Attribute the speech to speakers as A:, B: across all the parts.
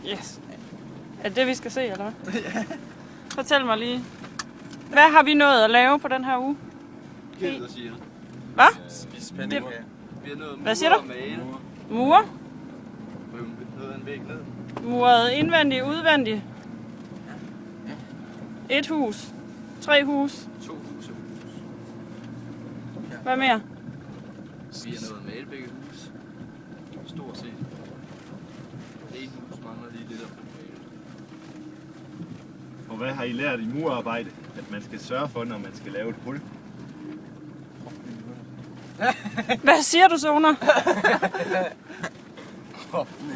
A: Yes. Er det det, vi skal se, eller hvad? Fortæl mig lige. Hvad har vi nået at lave på den her uge?
B: Helt siger.
A: Hvad?
B: Spis pandekager. Vi har nået
A: hvad siger du? Mure?
B: Noget en væg ned.
A: Muret indvendigt, udvendigt. Et hus. 3 hus.
B: 2 hus.
A: Hvad mere?
B: Vi har nået at male begge hus. Stort set. Et hus mangler lige det der.
C: Og hvad har I lært i murarbejde? At man skal sørge for, når man skal lave et hul.
A: Hvad siger du, Zoner?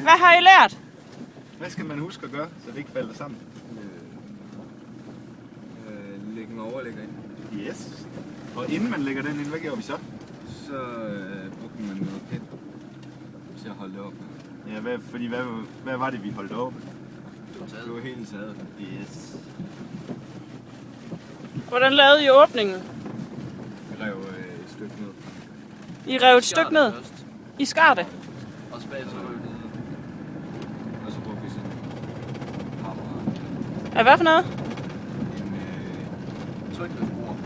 A: Hvad har I lært?
C: Hvad skal man huske at gøre, så det ikke falder sammen?
B: Lægge en overlægger ind.
C: Yes. Og inden man lægger den ind, hvad gjorde vi så?
B: Så brugte man noget pind til at holde det op.
C: Ja, hvad var det, vi holdt oppe?
B: Det var helt taget.
C: Yes.
A: Hvordan lavede I åbningen?
B: Vi rev et stykke ned.
A: I rev et stykke ned? I skar det?
B: Og så bagefter rev vi det ned. Og så brugte vi sådan en hammer.
A: Ja, hvad for noget?
B: En trykløftbord.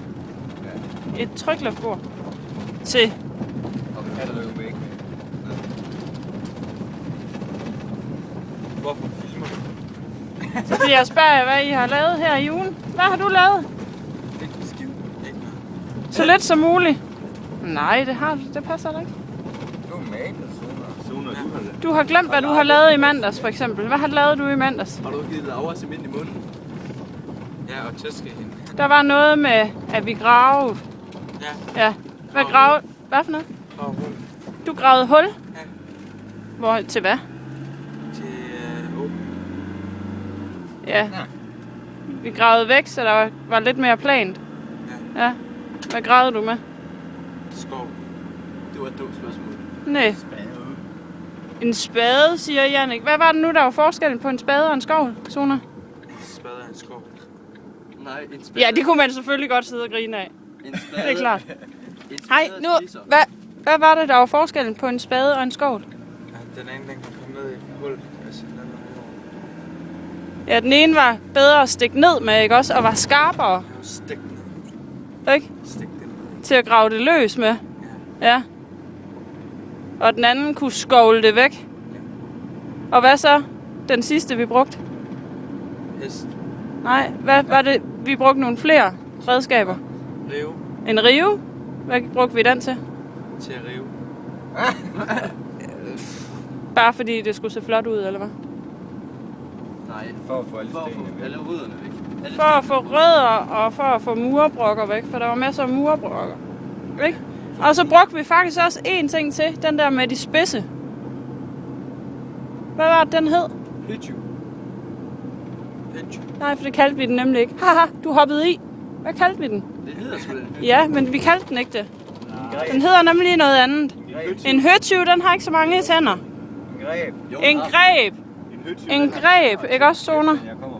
B: Ja.
A: Et trykløftbord. Til?
B: Og vi kalder det jo væk. Hvorfor filmer du?
A: Så fordi jeg spørger jer, hvad I har lavet her i ugen. Hvad har du lavet?
B: Ikke en skid. Ikke noget.
A: Så lidt som muligt. Nej, det har du. Det passer da ikke.
B: Du er malet,
C: Zoner, du har det.
A: Du har glemt, hvad du har lavet i mandags, for eksempel. Hvad har lavet du i mandags?
B: Har du givet Laura cement i munden? Ja, og tæske hende.
A: Der var noget med, at vi gravede.
B: Ja.
A: Ja. Hvad for noget?
B: Og hul.
A: Du gravede hul?
B: Ja.
A: Hvor, til hvad?
B: Til
A: Ja. Vi gravede væk, så der var lidt mere plant. Ja. Hvad gravede du med?
B: skov. Det var et dumt spørgsmål.
A: Nej. En spade, siger Jannik. Hvad var det nu, der var forskellen på en spade og en skovl, Zoner?
B: En spade og en skov. Nej, en spade.
A: Ja, det kunne man selvfølgelig godt sidde og grine af.
B: En spade.
A: Det er klart. Hej, nu, hvad var det, der var forskellen på en spade og en skovl?
B: Ja, den ene, den kan komme ned i et hul. Altså, den anden
A: Ja, den ene var bedre at stikke ned med, ikke også? Og var skarpere.
B: Stik ned.
A: Ikke?
B: Stik den ned.
A: Til at grave det løs med. Ja. Og den anden kunne skovle det væk. Og hvad så? Den sidste, vi brugte?
B: Hest.
A: Nej, hvad var det? Vi brugte nogle flere redskaber.
B: Rive.
A: En rive? Hvad brugte vi den til?
B: Til at rive.
A: Bare fordi det skulle se flot ud, eller hvad?
B: Nej, for at få alle rødderne væk.
A: For at få rødder og for at få murbrokker væk, for der var masser af murbrokker. Ikke? Og så brugte vi faktisk også én ting til, den der med de spidse. Hvad var det, den hed?
B: Høtju.
A: Nej, for det kaldte vi den nemlig ikke. Haha, du hoppede i. Hvad kaldte vi den?
B: Det hedder sgu den.
A: Ja, men vi kaldte den ikke det. Den hedder nemlig noget andet. En høtyv, den har ikke så mange tænder.
B: En greb.
A: En greb. En greb, ikke også, Zoner?
C: Jeg kommer